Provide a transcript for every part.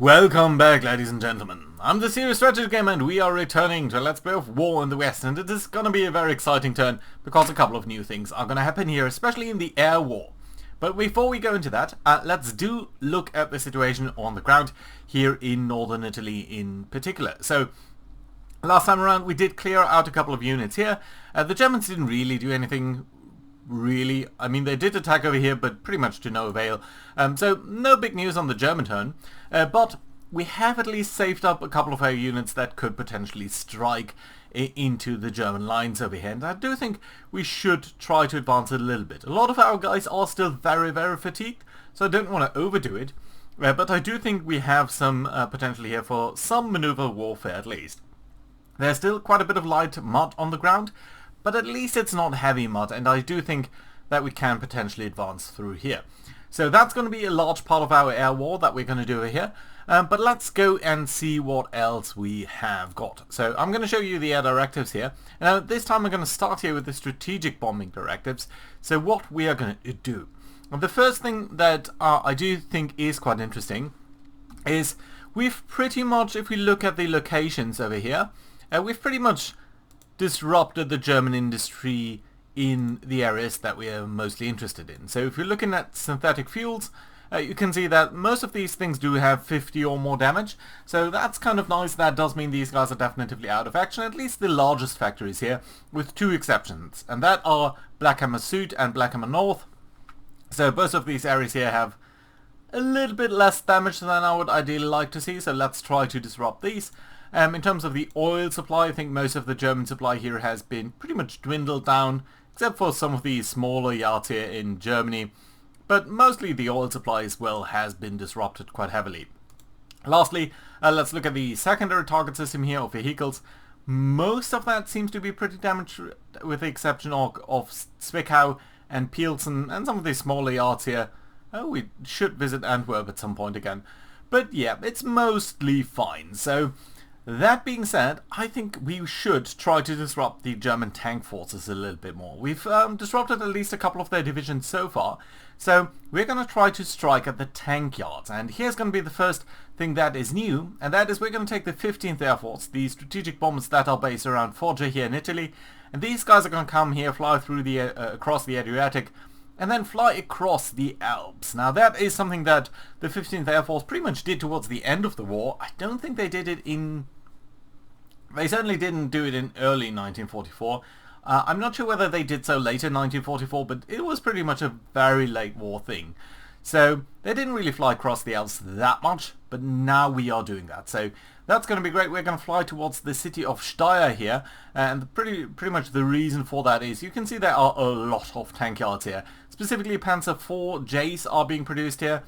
Welcome back, ladies and gentlemen. I'm the Serious Strategy Gamer and we are returning to Let's Play of War in the West, and it is gonna be a very exciting turn because a couple of new things are gonna happen here, especially in the air war. But before we go into that, let's look at the situation on the ground here in northern Italy in particular. So, last time around we did clear out a couple of units here. The Germans didn't really do anything really. I mean, they did attack over here, but pretty much to no avail. So no big news on the German turn, but we have at least saved up a couple of our units that could potentially strike into the German lines over here, and I do think we should try to advance it a little bit. A lot of our guys are still very fatigued, so I don't want to overdo it, but I do think we have some potential here for some maneuver warfare at least. There's still quite a bit of light mud on the ground, but at least it's not heavy mud, and I do think that we can potentially advance through here. So that's going to be a large part of our air war that we're going to do over here. But let's go and see what else we have got. So I'm going to show you the air directives here. Now this time I'm going to start here with the strategic bombing directives. So what we are going to do. Well, the first thing that I do think is quite interesting is we've pretty much, if we look at the locations over here, we've pretty much disrupted the German industry in the areas that we are mostly interested in. So if you're looking at synthetic fuels, you can see that most of these things do have 50 or more damage, so that's kind of nice. That does mean these guys are definitively out of action, at least the largest factories here, with two exceptions, and that are Blackhammer Süd and Blackhammer North. So both of these areas here have a little bit less damage than I would ideally like to see, so let's try to disrupt these. In terms of the oil supply, I think most of the German supply here has been pretty much dwindled down, except for some of these smaller yards here in Germany. But mostly the oil supply as well has been disrupted quite heavily. Lastly, let's look at the secondary target system here of vehicles. Most of that seems to be pretty damaged, with the exception of Zwickau and Pilsen and some of these smaller yards here. Oh, we should visit Antwerp at some point again. But yeah, it's mostly fine. So that being said, I think we should try to disrupt the German tank forces a little bit more. We've disrupted at least a couple of their divisions so far, so we're going to try to strike at the tank yards. And here's going to be the first thing that is new, and that is we're going to take the 15th Air Force, the strategic bombers that are based around Foggia here in Italy, and these guys are going to come here, fly through the across the Adriatic, and then fly across the Alps. Now that is something that the 15th Air Force pretty much did towards the end of the war. I don't think they did it in... They certainly didn't do it in early 1944. I'm not sure whether they did so later in 1944, but it was pretty much a very late war thing. So they didn't really fly across the Alps that much, but now we are doing that. So that's going to be great. We're going to fly towards the city of Steyr here, and pretty much the reason for that is you can see there are a lot of tank yards here. Specifically, Panzer IV Js are being produced here.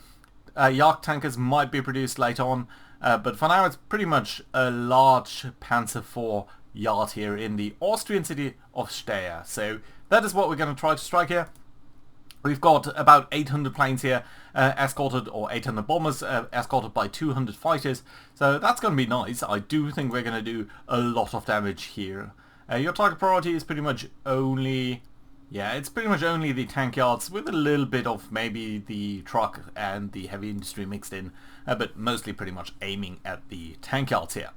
Jagd tankers might be produced later on, but for now it's pretty much a large Panzer IV yard here in the Austrian city of Steyr. So that is what we're going to try to strike here. We've got about 800 planes here escorted, or 800 bombers escorted by 200 fighters. So that's going to be nice. I do think we're going to do a lot of damage here. Your target priority is pretty much only... Yeah, it's pretty much only the tank yards with a little bit of maybe the truck and the heavy industry mixed in, but mostly pretty much aiming at the tank yards here.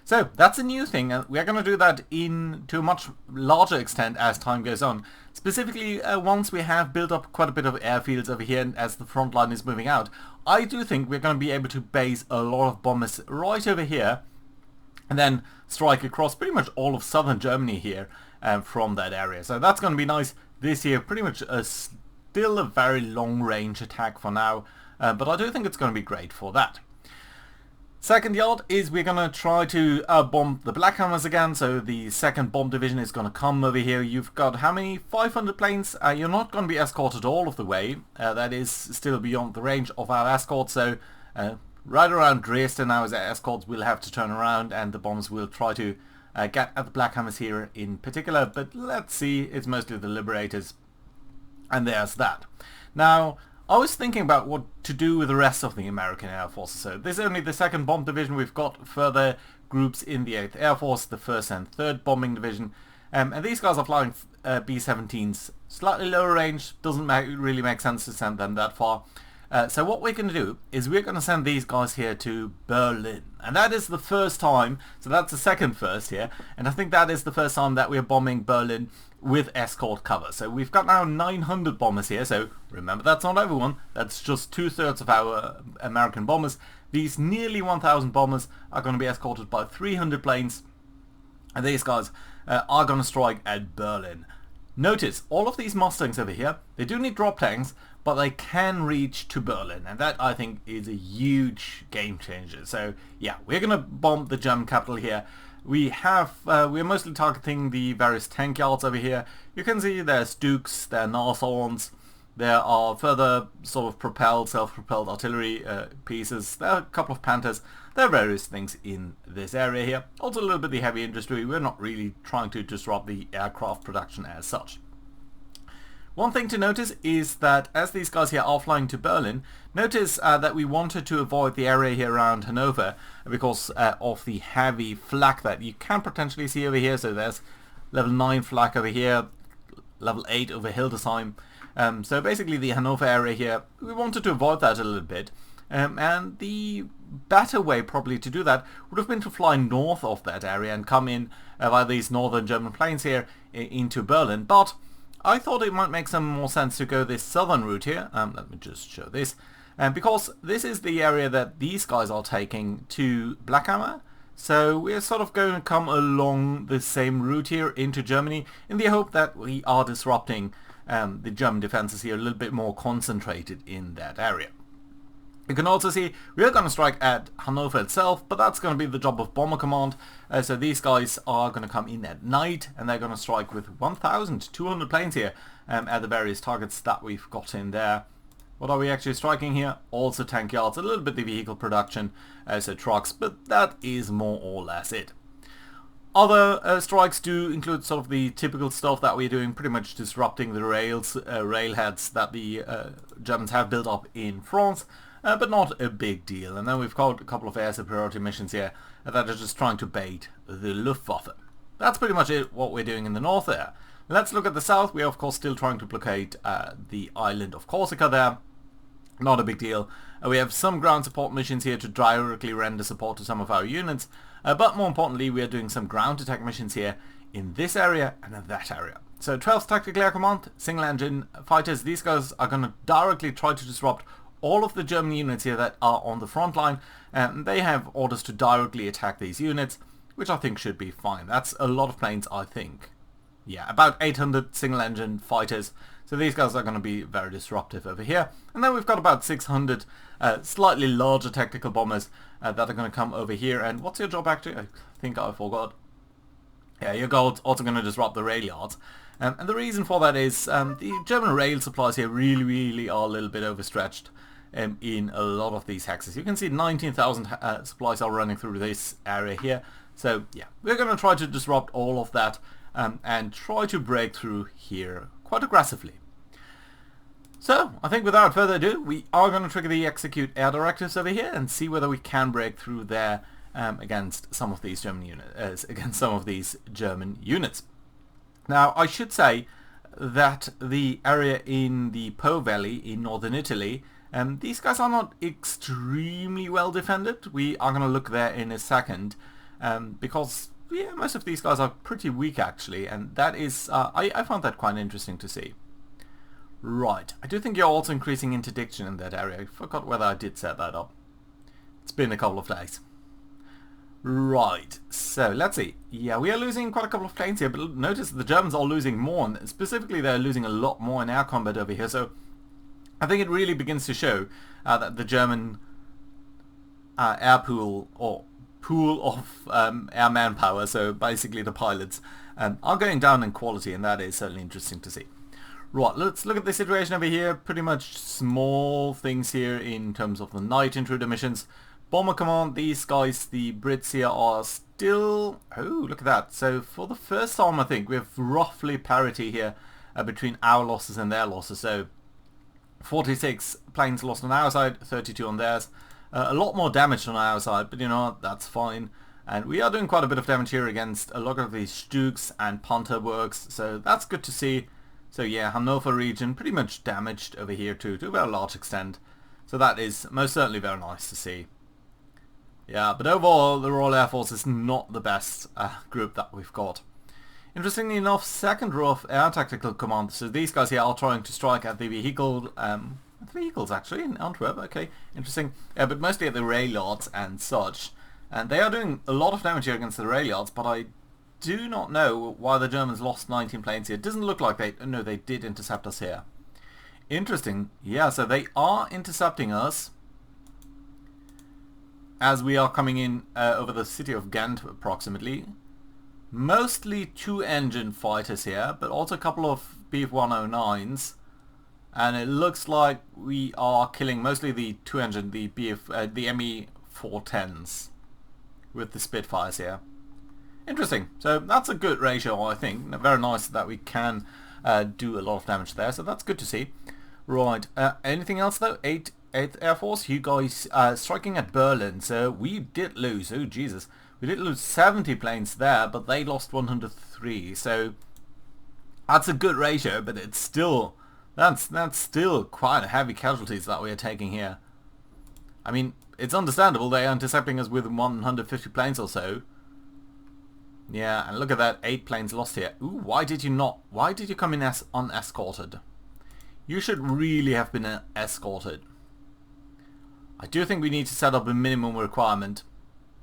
So that's a new thing, and we're going to do that to a much larger extent as time goes on. Specifically, once we have built up quite a bit of airfields over here and as the front line is moving out, I do think we're going to be able to base a lot of bombers right over here and then strike across pretty much all of southern Germany here from that area. So that's going to be nice this year. Pretty much still a very long range attack for now, but I do think it's going to be great for that. Second yard is we're going to try to bomb the Blackhammers again, so the second bomb division is going to come over here. You've got how many? 500 planes. You're not going to be escorted all of the way. That is still beyond the range of our escort, so right around Dresden now as our escorts will have to turn around, and the bombs will try to get at the Blackhammers here in particular, but let's see, it's mostly the Liberators, and there's that. Now, I was thinking about what to do with the rest of the American Air Forces. So this is only the 2nd Bomb Division. We've got further groups in the 8th Air Force, the 1st and 3rd Bombing Division. And these guys are flying B-17s. Slightly lower range, doesn't really make sense to send them that far. So what we're going to do is we're going to send these guys here to Berlin. And that is the first time, so that's the second first here, and I think that is the first time that we're bombing Berlin with escort cover. So we've got now 900 bombers here, so remember that's not everyone, that's just 2/3 of our American bombers. These nearly 1,000 bombers are going to be escorted by 300 planes, and these guys are going to strike at Berlin. Notice, all of these Mustangs over here, they do need drop tanks, but they can reach to Berlin, and that I think is a huge game changer. So yeah, we're going to bomb the German capital here. We're mostly targeting the various tank yards over here. You can see there's Dukes, there are Nashorns, there are further sort of self-propelled artillery pieces, there are a couple of Panthers, there are various things in this area here. Also a little bit of the heavy industry. We're not really trying to disrupt the aircraft production as such. One thing to notice is that as these guys here are flying to Berlin, notice that we wanted to avoid the area here around Hanover because of the heavy flak that you can potentially see over here. So there's level 9 flak over here, level 8 over Hildesheim. So basically the Hanover area here, we wanted to avoid that a little bit. And the better way probably to do that would have been to fly north of that area and come in via these northern German planes here into Berlin. But I thought it might make some more sense to go this southern route here. Let me just show this. Because this is the area that these guys are taking to Blackhammer. So we're sort of going to come along the same route here into Germany in the hope that we are disrupting the German defenses here a little bit more concentrated in that area. You can also see we're going to strike at Hanover itself, but that's going to be the job of Bomber Command. So these guys are going to come in at night and they're going to strike with 1,200 planes here at the various targets that we've got in there. What are we actually striking here? Also tank yards, a little bit the vehicle production, so trucks, but that is more or less it. Other strikes do include sort of the typical stuff that we're doing, pretty much disrupting the railheads that the Germans have built up in France. But not a big deal. And then we've got a couple of air superiority missions here that are just trying to bait the Luftwaffe. That's pretty much it, what we're doing in the north there. Let's look at the south. We're of course still trying to blockade the island of Corsica there. Not a big deal. We have some ground support missions here to directly render support to some of our units. But more importantly, we are doing some ground attack missions here in this area and in that area. So 12th Tactical Air Command, single engine fighters. These guys are going to directly try to disrupt all of the German units here that are on the front line, and they have orders to directly attack these units, which I think should be fine. That's a lot of planes, I think. Yeah, about 800 single engine fighters, so these guys are going to be very disruptive over here. And then we've got about 600 slightly larger tactical bombers that are going to come over here. And what's your job actually? I think I forgot. Yeah, your goal's also going to disrupt the rail yards. And the reason for that is the German rail supplies here really are a little bit overstretched in a lot of these hexes. You can see 19,000 supplies are running through this area here. So yeah, we're going to try to disrupt all of that and try to break through here quite aggressively. So I think without further ado, we are going to trigger the execute air directives over here and see whether we can break through there against some of these German units. Now I should say that the area in the Po Valley in northern Italy, these guys are not extremely well defended. We are going to look there in a second because yeah, most of these guys are pretty weak actually, and that is I found that quite interesting to see. Right, I do think you're also increasing interdiction in that area. I forgot whether I did set that up. It's been a couple of days. Right, so let's see. Yeah, we are losing quite a couple of planes here, but notice the Germans are losing more, and specifically they're losing a lot more in air combat over here. So I think it really begins to show that the German air pool, or pool of air manpower, so basically the pilots, are going down in quality, and that is certainly interesting to see. Right, let's look at the situation over here. Pretty much small things here in terms of the night intruder missions. Bomber Command, these guys, the Brits here are still... Oh, look at that. So for the first time I think we have roughly parity here between our losses and their losses. So 46 planes lost on our side, 32 on theirs. A lot more damage on our side, but you know, that's fine. And we are doing quite a bit of damage here against a lot of these Stuks and Panther works, so that's good to see. So yeah, Hanover region pretty much damaged over here too, to a very large extent. So that is most certainly very nice to see. Yeah, but overall the Royal Air Force is not the best group that we've got. Interestingly enough, second row of Air Tactical Command, so these guys here are trying to strike at the vehicles actually in Antwerp, okay, interesting, but mostly at the rail yards and such. And they are doing a lot of damage here against the rail yards, but I do not know why the Germans lost 19 planes here. It doesn't look like they did intercept us here. Interesting, yeah, so they are intercepting us as we are coming in over the city of Ghent approximately. Mostly 2-engine fighters here, but also a couple of Bf-109s. And it looks like we are killing mostly the 2-engine, the Me-410s with the Spitfires here. Interesting. So that's a good ratio, I think. Very nice that we can do a lot of damage there, so that's good to see. Right. Anything else though? 8th Air Force, you guys striking at Berlin. So we did lose. Oh Jesus. We did lose 70 planes there, but they lost 103. So that's a good ratio, but it's still that's still quite heavy casualties that we are taking here. I mean, it's understandable they are intercepting us with 150 planes or so. Yeah, and look at that, 8 planes lost here. Ooh, why did you come in as unescorted? You should really have been escorted. I do think we need to set up a minimum requirement.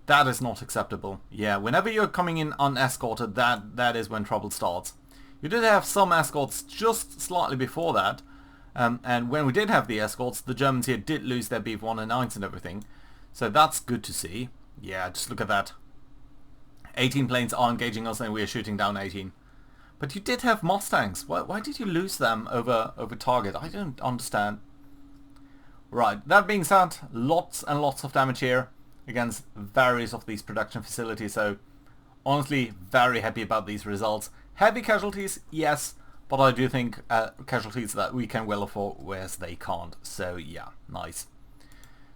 That is not acceptable. Yeah, whenever you're coming in unescorted, that is when trouble starts. You did have some escorts just slightly before that, and when we did have the escorts, the Germans here did lose their Bf-109s and everything. So that's good to see. Yeah, just look at that. 18 planes are engaging us and we are shooting down 18. But you did have Mustangs. Why did you lose them over target? I don't understand. Right, that being said, lots and lots of damage here against various of these production facilities, so honestly very happy about these results. Heavy casualties, yes, but I do think casualties that we can well afford, whereas they can't. So yeah, nice.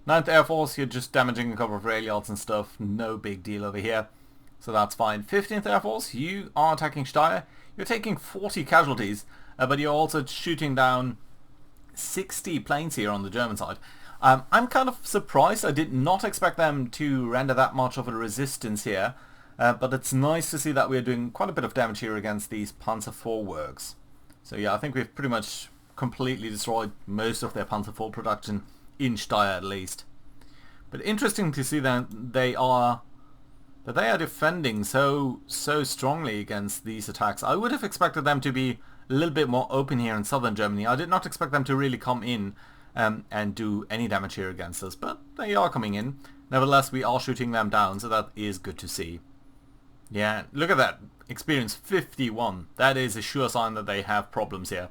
9th Air Force, you're just damaging a couple of rail yards and stuff, no big deal over here, so that's fine. 15th Air Force, you are attacking Steyr. You're taking 40 casualties, but you're also shooting down 60 planes here on the German side. I'm kind of surprised. I did not expect them to render that much of a resistance here, but it's nice to see that we're doing quite a bit of damage here against these Panzer IV works. So yeah, I think we've pretty much completely destroyed most of their Panzer IV production in Steyr at least. But interesting to see that they are defending so strongly against these attacks. I would have expected them to be a little bit more open here in southern Germany. I did not expect them to really come in and do any damage here against us, but they are coming in. Nevertheless, we are shooting them down, so that is good to see. Yeah, look at that. Experience 51. That is a sure sign that they have problems here.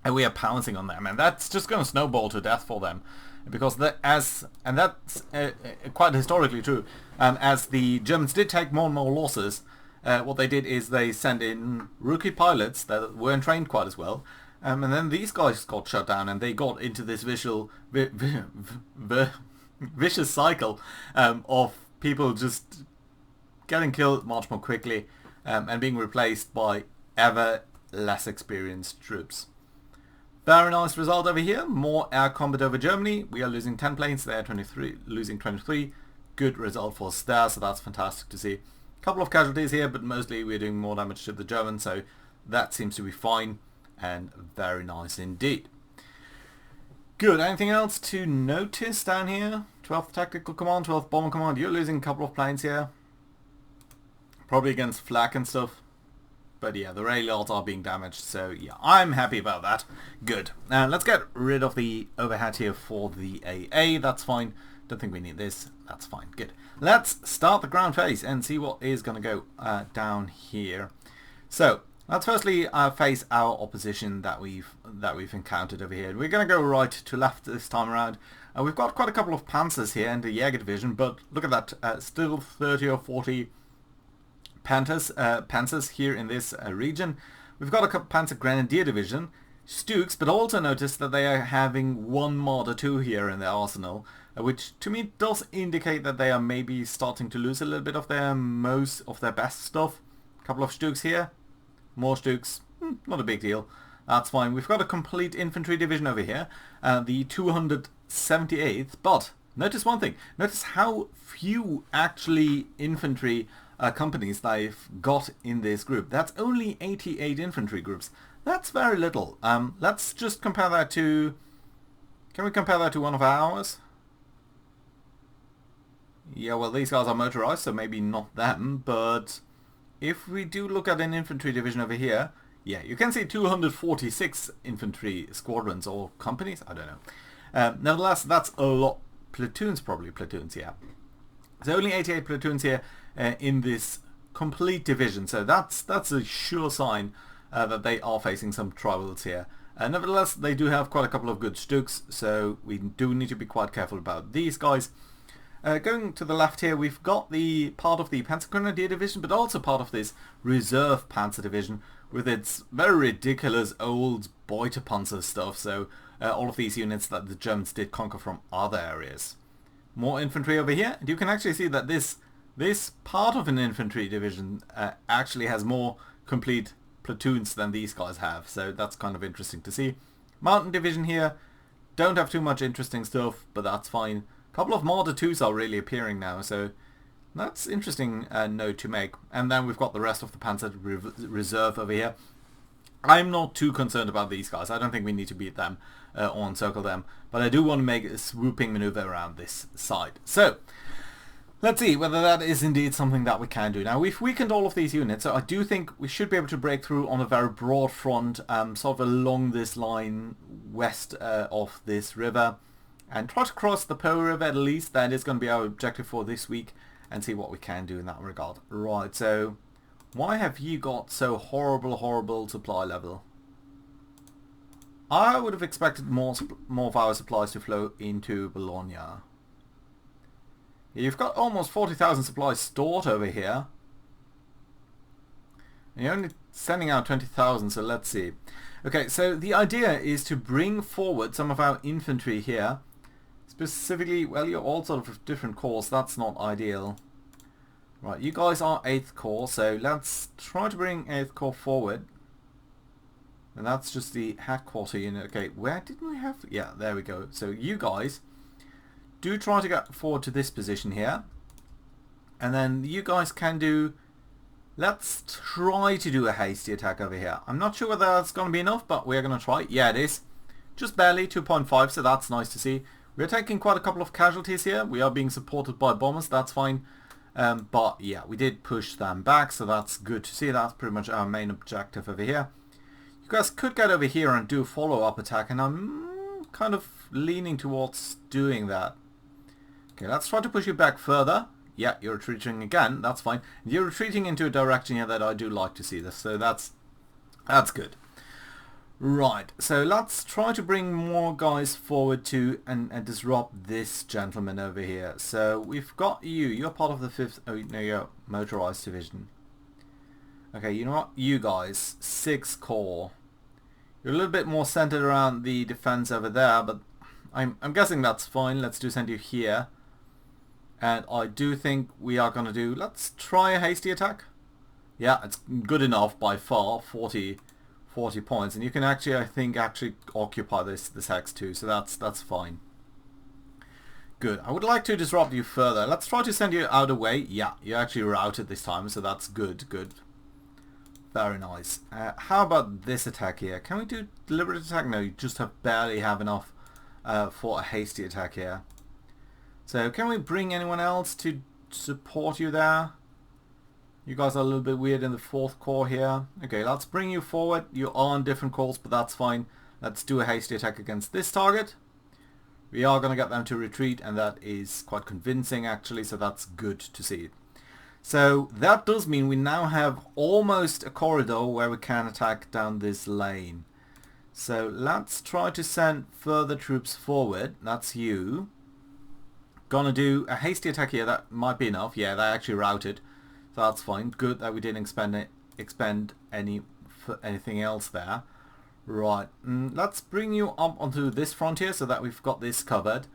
And we are pouncing on them, and that's just going to snowball to death for them. Because that's quite historically true. As the Germans did take more and more losses, what they did is they sent in rookie pilots that weren't trained quite as well. And then these guys got shut down, and they got into this vicious cycle of people just getting killed much more quickly and being replaced by ever less experienced troops. Very nice result over here. More air combat over Germany. We are losing 10 planes. They are losing 23. Good result for us there, so that's fantastic to see. Couple of casualties here, but mostly we're doing more damage to the Germans, so that seems to be fine. And very nice indeed. Good. Anything else to notice down here? 12th Tactical Command, 12th Bomber Command. You're losing a couple of planes here. Probably against flak and stuff. But yeah, the rail yards are being damaged. So yeah, I'm happy about that. Good. Let's get rid of the overhead here for the AA. That's fine. Don't think we need this. That's fine. Good. Let's start the ground phase and see what is going to go down here. So let's firstly face our opposition that we've encountered over here. We're going to go right to left this time around. We've got quite a couple of Panzers here in the Jäger division, but look at that, still 30 or 40 Panzers here in this region. We've got a Panzer Grenadier division, Stukes, but also notice that they are having one Marder 2 here in their arsenal, which to me does indicate that they are maybe starting to lose a little bit of their best stuff. A couple of Stukes here. More Stukes, not a big deal. That's fine. We've got a complete infantry division over here, the 278th, but notice one thing. Notice how few actually infantry companies they've got in this group. That's only 88 infantry groups. That's very little. Let's just compare that to... Can we compare that to one of ours? Yeah, well, these guys are motorized, so maybe not them, but if we do look at an infantry division over here, yeah, you can see 246 infantry squadrons or companies, I don't know. Nevertheless, that's a lot. Platoons, probably platoons, yeah. So only 88 platoons here in this complete division, so that's a sure sign that they are facing some troubles here. Nevertheless, they do have quite a couple of good Stuks, so we do need to be quite careful about these guys. Going to the left here, we've got the part of the Panzer Grenadier Division, but also part of this Reserve Panzer Division with its very ridiculous old Beutepanzer stuff, so all of these units that the Germans did conquer from other areas. More infantry over here, and you can actually see that this part of an infantry division actually has more complete platoons than these guys have, so that's kind of interesting to see. Mountain Division here, don't have too much interesting stuff, but that's fine. A couple of Marder 2s are really appearing now, so that's interesting note to make. And then we've got the rest of the Panzer Reserve over here. I'm not too concerned about these guys. I don't think we need to beat them or encircle them, but I do want to make a swooping maneuver around this side. So let's see whether that is indeed something that we can do. Now, we've weakened all of these units, so I do think we should be able to break through on a very broad front, sort of along this line west of this river, and try to cross the Po River at least. That is going to be our objective for this week, and see what we can do in that regard. Right, so why have you got so horrible supply level? I would have expected more of our supplies to flow into Bologna. You've got almost 40,000 supplies stored over here. And you're only sending out 20,000, so let's see. Okay, so the idea is to bring forward some of our infantry here. Specifically, well, you're all sort of different corps, that's not ideal. Right, you guys are 8th Corps, so let's try to bring 8th Corps forward. And that's just the headquarter unit. Okay, where did we have... Yeah, there we go. So you guys do try to get forward to this position here. And then you guys can do... Let's try to do a hasty attack over here. I'm not sure whether that's going to be enough, but we're going to try. Yeah, it is. Just barely, 2.5, so that's nice to see. We're taking quite a couple of casualties here. We are being supported by bombers, that's fine. But yeah, we did push them back, so that's good to see. That's pretty much our main objective over here. You guys could get over here and do a follow-up attack, and I'm kind of leaning towards doing that. Okay, let's try to push you back further. Yeah, you're retreating again, that's fine. You're retreating into a direction here that I do like to see this, so that's good. Right, so let's try to bring more guys forward to and disrupt this gentleman over here. So we've got you, you're part of the 5th, oh no, you're motorized division. Okay, you know what, you guys, 6th Corps. You're a little bit more centered around the defense over there, but I'm guessing that's fine. Let's do send you here. And I do think we are going to do, let's try a hasty attack. Yeah, it's good enough by far, 40 points, and you can actually, I think, occupy this hex too, so that's fine. Good. I would like to disrupt you further. Let's try to send you out of way. Yeah, you actually routed this time, so that's good. Very nice. How about this attack here? Can we do deliberate attack? No, you just barely have enough for a hasty attack here. So can we bring anyone else to support you there? You guys are a little bit weird in the 4th Corps here. Okay, let's bring you forward. You are on different corps, but that's fine. Let's do a hasty attack against this target. We are going to get them to retreat, and that is quite convincing actually, so that's good to see. So that does mean we now have almost a corridor where we can attack down this lane. So let's try to send further troops forward. That's you. Gonna do a hasty attack here. That might be enough. Yeah, they actually routed. So that's fine. Good that we didn't expend anything else there. Right. Let's bring you up onto this front here so that we've got this covered.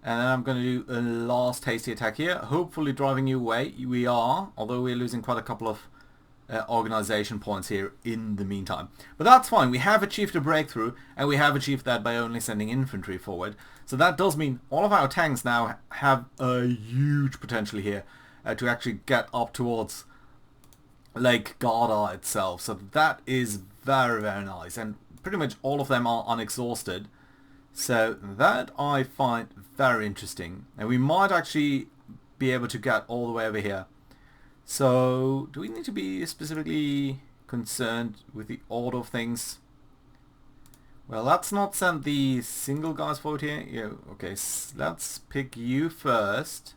And then I'm going to do a last hasty attack here. Hopefully driving you away. We are, although we're losing quite a couple of organization points here in the meantime. But that's fine. We have achieved a breakthrough, and we have achieved that by only sending infantry forward. So that does mean all of our tanks now have a huge potential here to actually get up towards Lake Garda itself. So that is very, very nice. And pretty much all of them are unexhausted. So that I find very interesting. And we might actually be able to get all the way over here. So do we need to be specifically concerned with the order of things? Well, let's not send the single guys forward here. Yeah, okay, let's pick you first.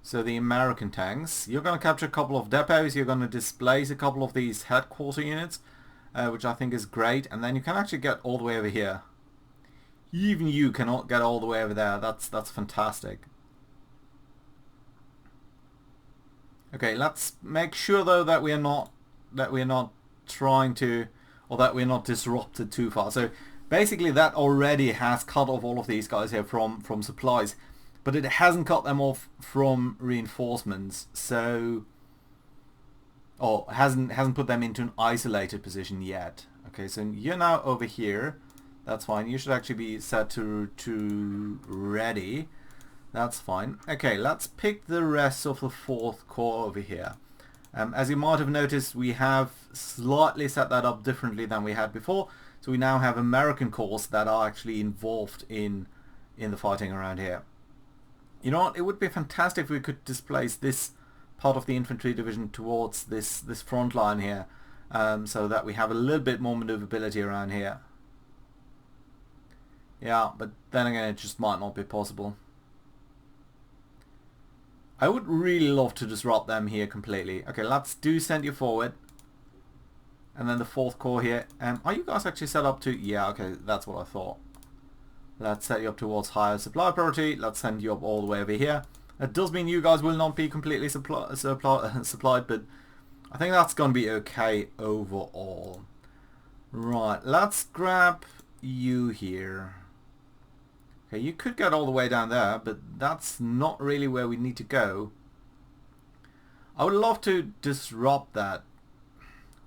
So the American tanks. You're going to capture a couple of depots. You're going to displace a couple of these headquarter units, which I think is great. And then you can actually get all the way over here. Even you cannot get all the way over there. That's fantastic. Okay, let's make sure though that we are not trying to, or that we're not disrupted too far. So basically that already has cut off all of these guys here from supplies, but it hasn't cut them off from reinforcements. So, or hasn't put them into an isolated position yet. Okay, so you're now over here. That's fine. You should actually be set to ready. That's fine. Okay, let's pick the rest of the 4th Corps over here. As you might have noticed, we have slightly set that up differently than we had before. So we now have American corps that are actually involved in the fighting around here. You know what? It would be fantastic if we could displace this part of the infantry division towards this front line here, so that we have a little bit more maneuverability around here. Yeah, but then again, it just might not be possible. I would really love to disrupt them here completely. Okay, let's send you forward. And then the 4th Corps here. Are you guys actually set up to... Yeah, okay, that's what I thought. Let's set you up towards higher supply priority. Let's send you up all the way over here. That does mean you guys will not be completely supplied, but I think that's going to be okay overall. Right, let's grab you here. Okay, you could get all the way down there, but that's not really where we need to go. I would love to disrupt that.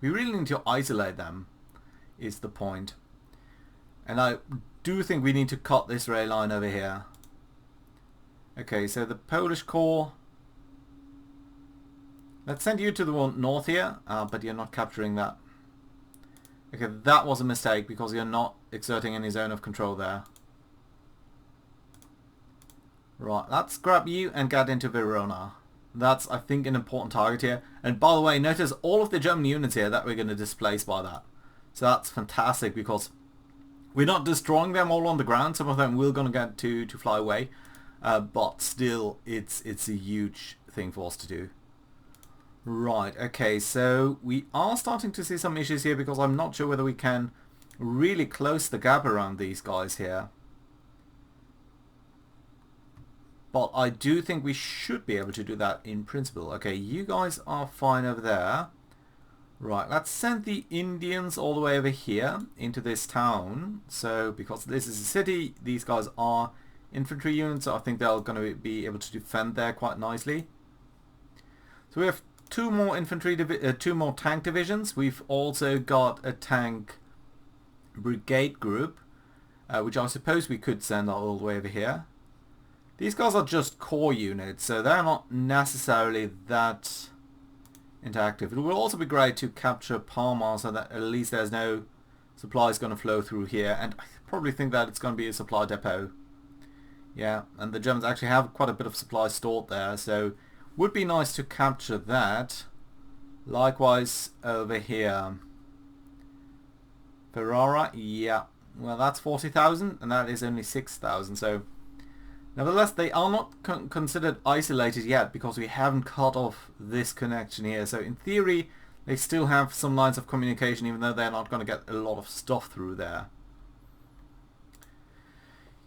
We really need to isolate them, is the point. And I do think we need to cut this rail line over here. Okay, so the Polish Corps. Let's send you to the one north here, but you're not capturing that. Okay, that was a mistake because you're not exerting any zone of control there. Right, let's grab you and get into Verona. That's, I think, an important target here. And by the way, notice all of the German units here that we're going to displace by that. So that's fantastic because we're not destroying them all on the ground. Some of them will going to get to fly away. But still, it's a huge thing for us to do. Right, okay, so we are starting to see some issues here because I'm not sure whether we can really close the gap around these guys here. But I do think we should be able to do that in principle. Okay, you guys are fine over there. Right, let's send the Indians all the way over here into this town. So, because this is a city, these guys are infantry units, so I think they're going to be able to defend there quite nicely. So we have two more two more tank divisions. We've also got a tank brigade group, which I suppose we could send all the way over here. These guys are just core units, so they're not necessarily that interactive. It will also be great to capture Parma so that at least there's no supplies going to flow through here, and I probably think that it's going to be a supply depot. Yeah, and the Germans actually have quite a bit of supplies stored there, so would be nice to capture that. Likewise over here. Ferrara, yeah, well that's 40,000 and that is only 6,000, so nevertheless, they are not considered isolated yet because we haven't cut off this connection here. So in theory, they still have some lines of communication even though they're not going to get a lot of stuff through there.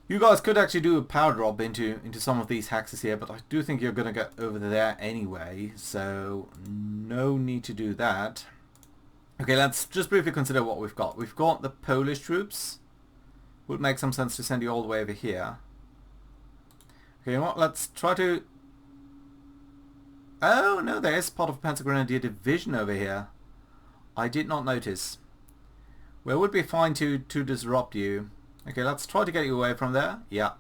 You guys could actually do a power drop into some of these hexes here, but I do think you're going to get over there anyway. So no need to do that. Okay, let's just briefly consider what we've got. We've got the Polish troops. Would make some sense to send you all the way over here. Okay, you know what? Let's try to Oh, no, there is part of Panzer Grenadier Division over here. I did not notice. Well, it would be fine to disrupt you. Okay, let's try to get you away from there. Yeah.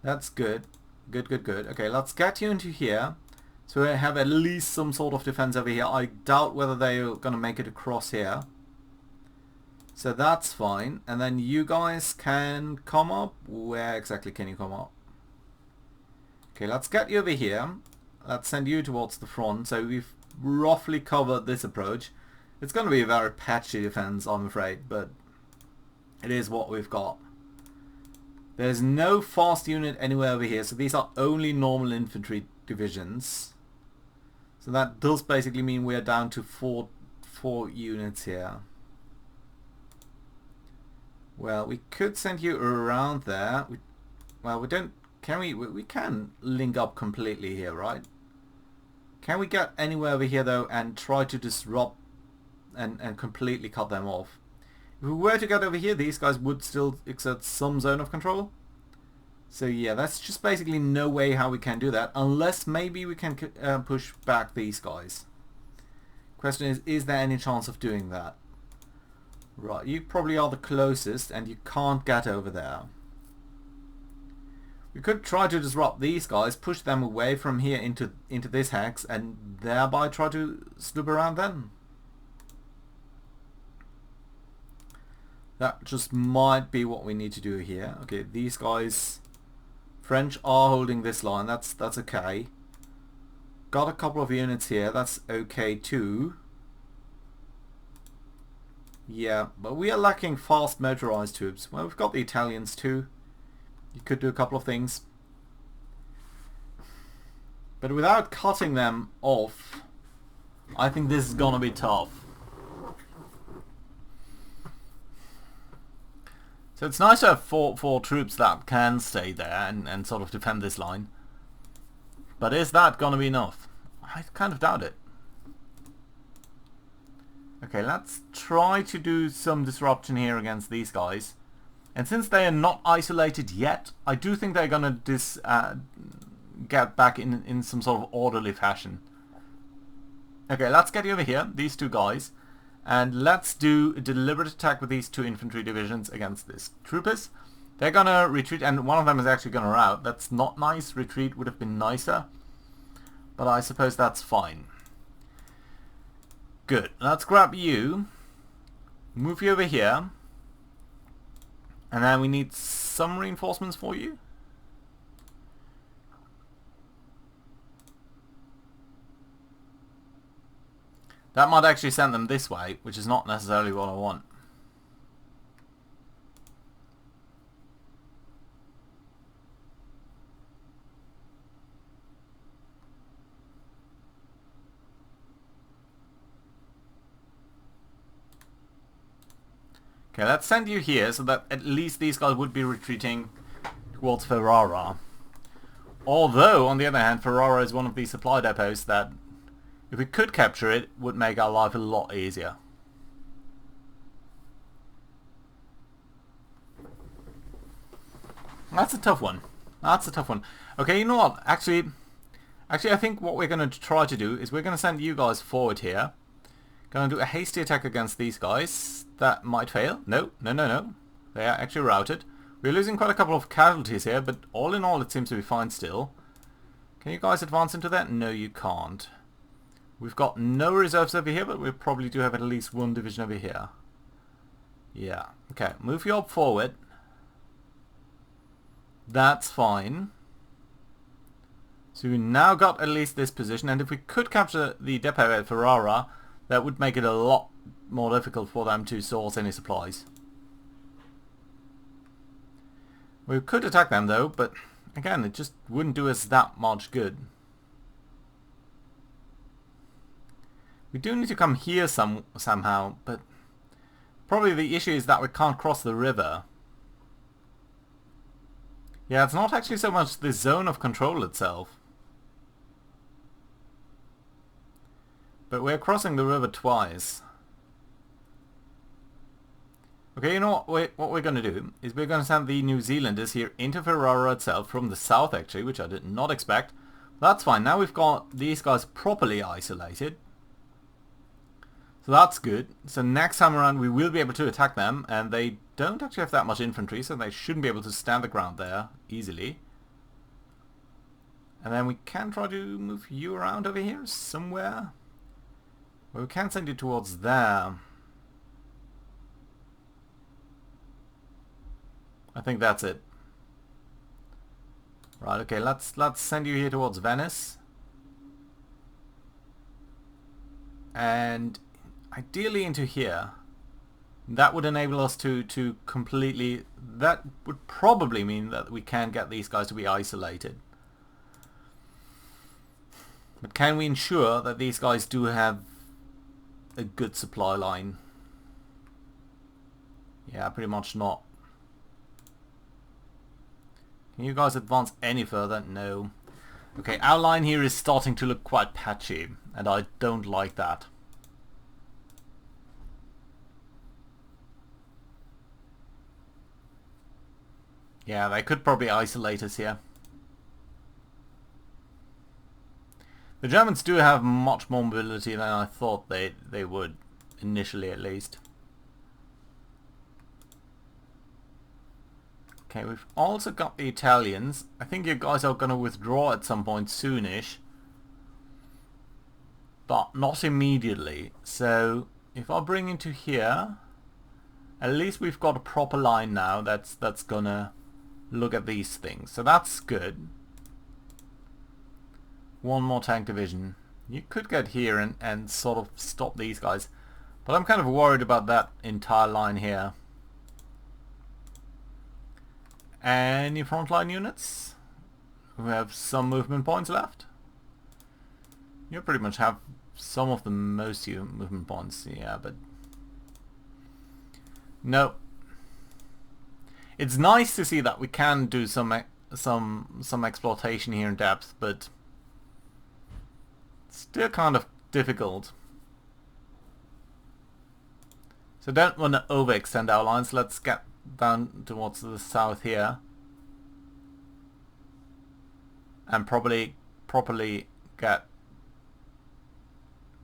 That's good. Good. Okay, let's get you into here. So we have at least some sort of defense over here. I doubt whether they're going to make it across here. So that's fine. And then you guys can come up. Where exactly can you come up? Okay, let's get you over here. Let's send you towards the front. So we've roughly covered this approach. It's going to be a very patchy defense, I'm afraid, but it is what we've got. There's no fast unit anywhere over here, so these are only normal infantry divisions. So that does basically mean we're down to four units here. Well, we could send you around there. Well, we don't... Can we? We can link up completely here, right? Can we get anywhere over here, though, and try to disrupt and completely cut them off? If we were to get over here, these guys would still exert some zone of control. So yeah, that's just basically no way how we can do that, unless maybe we can push back these guys. Question is there any chance of doing that? Right, you probably are the closest, and you can't get over there. We could try to disrupt these guys, push them away from here into this hex, and thereby try to sloop around them. That just might be what we need to do here. Okay, these guys, French are holding this line. That's okay. Got a couple of units here. That's okay too. Yeah, but we are lacking fast motorized troops. Well, we've got the Italians too. You could do a couple of things. But without cutting them off, I think this is gonna be tough. So it's nice to have four troops that can stay there and sort of defend this line. But is that gonna be enough? I kind of doubt it. Okay, let's try to do some disruption here against these guys. And since they are not isolated yet, I do think they're gonna get back in some sort of orderly fashion. Okay, let's get you over here, these two guys. And let's do a deliberate attack with these two infantry divisions against these troopers. They're gonna retreat, and one of them is actually gonna rout. That's not nice. Retreat would have been nicer. But I suppose that's fine. Good. Let's grab you. Move you over here. And then we need some reinforcements for you. That might actually send them this way, which is not necessarily what I want. Okay, let's send you here so that at least these guys would be retreating towards Ferrara. Although, on the other hand, Ferrara is one of these supply depots that, if we could capture it, would make our life a lot easier. That's a tough one. That's a tough one. Okay, you know what? Actually, I think what we're going to try to do is we're going to send you guys forward here. Going to do a hasty attack against these guys. That might fail. No. They are actually routed. We're losing quite a couple of casualties here, but all in all it seems to be fine still. Can you guys advance into that? No, you can't. We've got no reserves over here, but we probably do have at least one division over here. Yeah. Okay, move you up forward. That's fine. So we now got at least this position, and if we could capture the depot at Ferrara, that would make it a lot more difficult for them to source any supplies. We could attack them though, but again, it just wouldn't do us that much good. We do need to come here somehow, but probably the issue is that we can't cross the river. Yeah, it's not actually so much the zone of control itself. But we're crossing the river twice. Okay, you know what we're going to do is we're going to send the New Zealanders here into Ferrara itself from the south actually, which I did not expect. That's fine. Now we've got these guys properly isolated. So that's good. So next time around we will be able to attack them, and they don't actually have that much infantry, so they shouldn't be able to stand the ground there easily. And then we can try to move you around over here somewhere. Well, we can send you towards there. I think that's it. Right, okay, let's send you here towards Venice. And ideally into here. That would enable us to completely... That would probably mean that we can get these guys to be isolated. But can we ensure that these guys do have a good supply line? Yeah, pretty much not. Can you guys advance any further? No. Okay, our line here is starting to look quite patchy, and I don't like that. Yeah, they could probably isolate us here. The Germans do have much more mobility than I thought they would, initially at least. Okay, we've also got the Italians. I think you guys are going to withdraw at some point soonish. But not immediately. So, if I bring into here, at least we've got a proper line now that's going to look at these things. So that's good. One more tank division. You could get here and sort of stop these guys. But I'm kind of worried about that entire line here. Any frontline units who have some movement points left? You pretty much have some of the most movement points, yeah, but no. It's nice to see that we can do some exploitation here in depth, but still kind of difficult. So don't want to overextend our lines. Let's get down towards the south here and probably properly get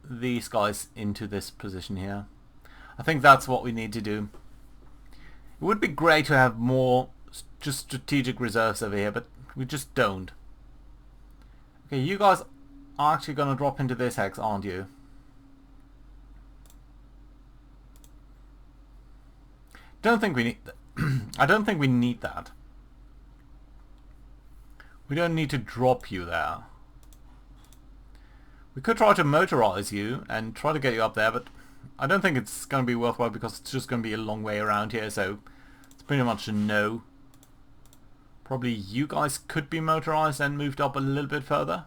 these guys into this position here. I think that's what we need to do. It would be great to have more just strategic reserves over here, but we just don't. Okay, you guys are actually going to drop into this hex, aren't you? Don't think we need I don't think we need that. We don't need to drop you there. We could try to motorize you and try to get you up there, but I don't think it's going to be worthwhile because it's just going to be a long way around here, so it's pretty much a no. Probably you guys could be motorized and moved up a little bit further.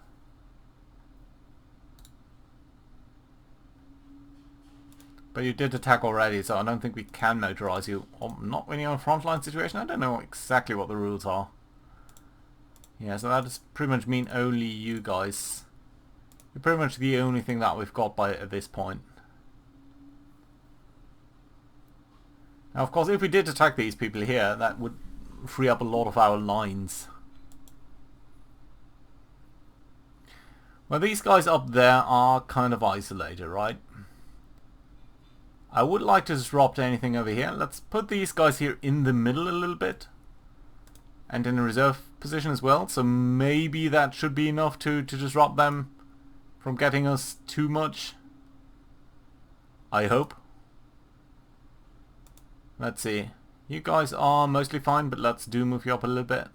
But you did attack already, so I don't think we can motorize you. Not when you're in a frontline situation. I don't know exactly what the rules are. Yeah, so that does pretty much mean only you guys. You're pretty much the only thing that we've got at this point. Now, of course, if we did attack these people here, that would free up a lot of our lines. Well, these guys up there are kind of isolated, right? I would like to disrupt anything over here. Let's put these guys here in the middle a little bit. And in a reserve position as well. So maybe that should be enough to disrupt them from getting us too much. I hope. Let's see. You guys are mostly fine, but let's move you up a little bit.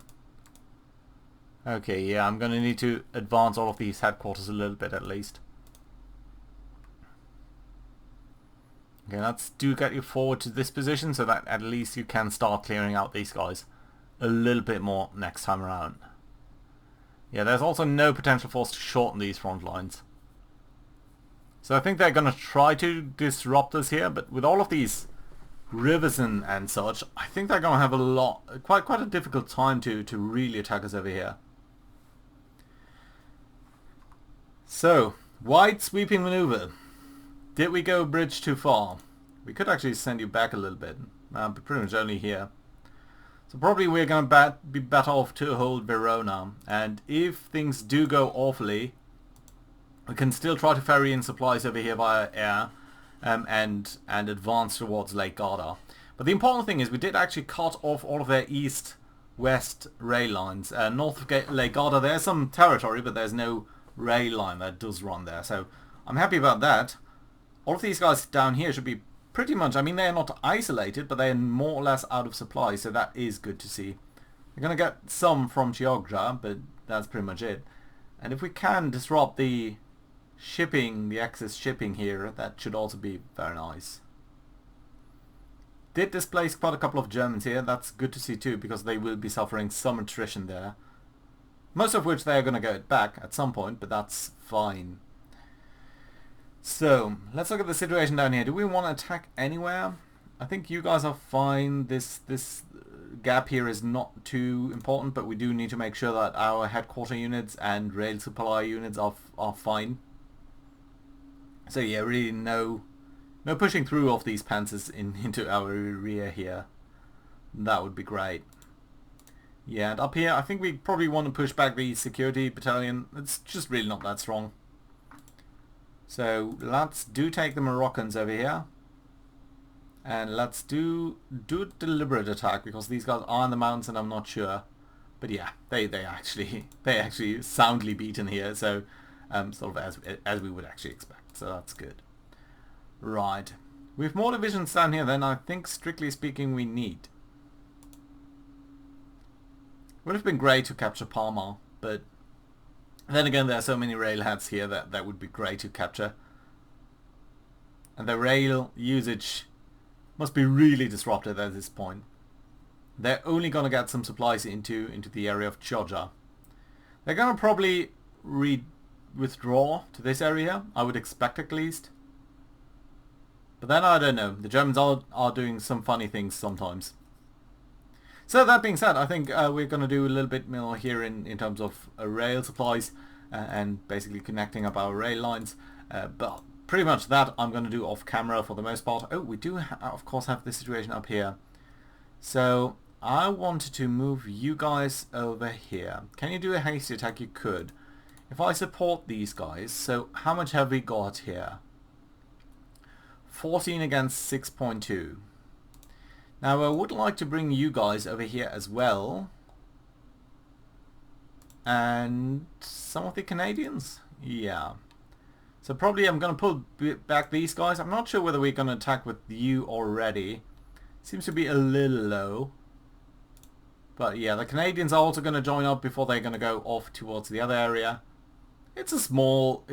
Okay, yeah, I'm going to need to advance all of these headquarters a little bit at least. Okay, let's get you forward to this position so that at least you can start clearing out these guys a little bit more next time around. Yeah, there's also no potential for us to shorten these front lines. So I think they're going to try to disrupt us here, but with all of these rivers and such, I think they're going to have quite a difficult time to really attack us over here. So, wide sweeping maneuver. Did we go a bridge too far? We could actually send you back a little bit, but pretty much only here. So probably we're going to be better off to hold Verona. And if things do go awfully, we can still try to ferry in supplies over here via air and advance towards Lake Garda. But the important thing is we did actually cut off all of their east-west rail lines. North of Lake Garda there's some territory, but there's no rail line that does run there. So I'm happy about that. All of these guys down here should be pretty much, I mean they're not isolated, but they're more or less out of supply, so that is good to see. We're going to get some from Chioggia, but that's pretty much it. And if we can disrupt the shipping, the excess shipping here, that should also be very nice. Did displace quite a couple of Germans here, that's good to see too, because they will be suffering some attrition there. Most of which they're going to get back at some point, but that's fine. So, let's look at the situation down here. Do we want to attack anywhere? I think you guys are fine. This gap here is not too important, but we do need to make sure that our headquarter units and rail supply units are fine. So yeah, really no pushing through of these panzers into our rear here. That would be great. Yeah, and up here I think we probably want to push back the security battalion. It's just really not that strong. So let's take the Moroccans over here. And let's do a deliberate attack, because these guys are in the mountains and I'm not sure. But yeah, they actually soundly beaten here, so sort of as we would actually expect. So that's good. Right. We have more divisions down here than I think, strictly speaking, we need. Would have been great to capture Parma, but then again there are so many railheads here that would be great to capture. And the rail usage must be really disrupted at this point. They're only going to get some supplies into the area of Chioggia. They're going to probably withdraw to this area, I would expect at least. But then I don't know. The Germans are doing some funny things sometimes. So that being said, I think we're going to do a little bit more here in terms of rail supplies and basically connecting up our rail lines. But pretty much that I'm going to do off camera for the most part. Oh, we do of course have this situation up here. So I wanted to move you guys over here. Can you do a hasty attack? You could. If I support these guys, so how much have we got here? 14 against 6.2. Now I would like to bring you guys over here as well. And some of the Canadians? Yeah. So probably I'm going to pull back these guys. I'm not sure whether we're going to attack with you already. Seems to be a little low. But yeah, the Canadians are also going to join up before they're going to go off towards the other area. It's a small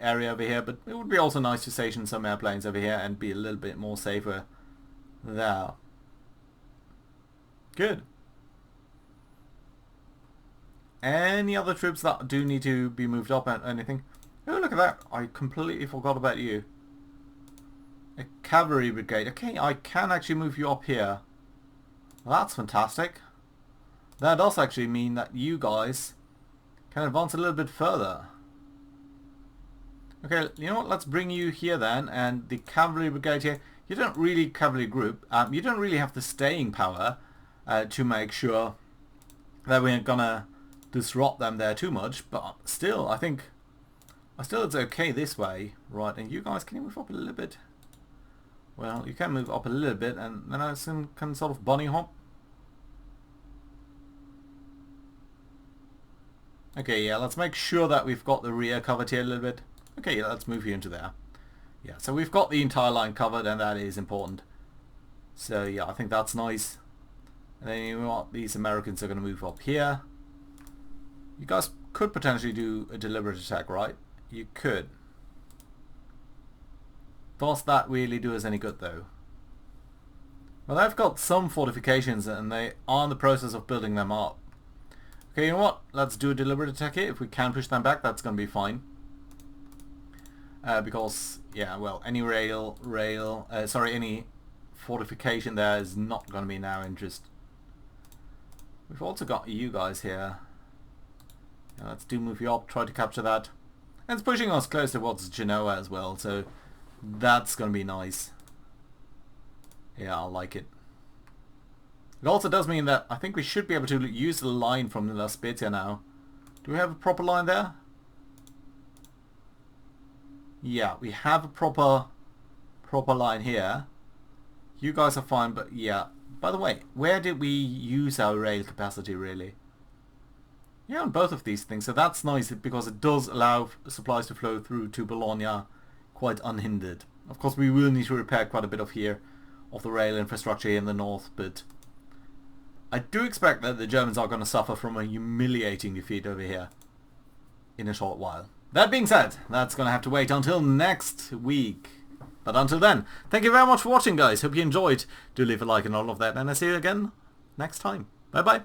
area over here, but it would be also nice to station some airplanes over here and be a little bit more safer there. Good. Any other troops that do need to be moved up or anything? Oh, look at that. I completely forgot about you. A cavalry brigade. Okay, I can actually move you up here. Well, that's fantastic. That does actually mean that you guys can advance a little bit further. Okay, you know what? Let's bring you here then, and the cavalry brigade here. You don't really cavalry group. You don't really have the staying power to make sure that we're gonna disrupt them there too much. But still, I think it's okay this way, right? And you guys, can you move up a little bit? Well, you can move up a little bit, and then I can sort of bunny hop. Okay, yeah, let's make sure that we've got the rear covered here a little bit. Okay, yeah, let's move you into there. Yeah, so we've got the entire line covered, and that is important. So yeah, I think that's nice. And then you know what? These Americans are going to move up here. You guys could potentially do a deliberate attack, right? You could. Does that really do us any good though? Well, they've got some fortifications and they are in the process of building them up. Okay, you know what? Let's do a deliberate attack here. If we can push them back, that's going to be fine. Because, yeah, well, any any fortification there is not going to be in our interest. We've also got you guys here. Yeah, let's move you up, try to capture that. And it's pushing us close towards Genoa as well, so that's going to be nice. Yeah, I like it. It also does mean that I think we should be able to use the line from La Spezia now. Do we have a proper line there? Yeah, we have a proper line here. You guys are fine, but yeah. By the way, where did we use our rail capacity really? Yeah, on both of these things. So that's nice because it does allow supplies to flow through to Bologna quite unhindered. Of course, we will need to repair quite a bit of the rail infrastructure in the north, but I do expect that the Germans are going to suffer from a humiliating defeat over here in a short while. That being said, that's going to have to wait until next week. But until then, thank you very much for watching, guys. Hope you enjoyed. Do leave a like and all of that, and I'll see you again next time. Bye bye.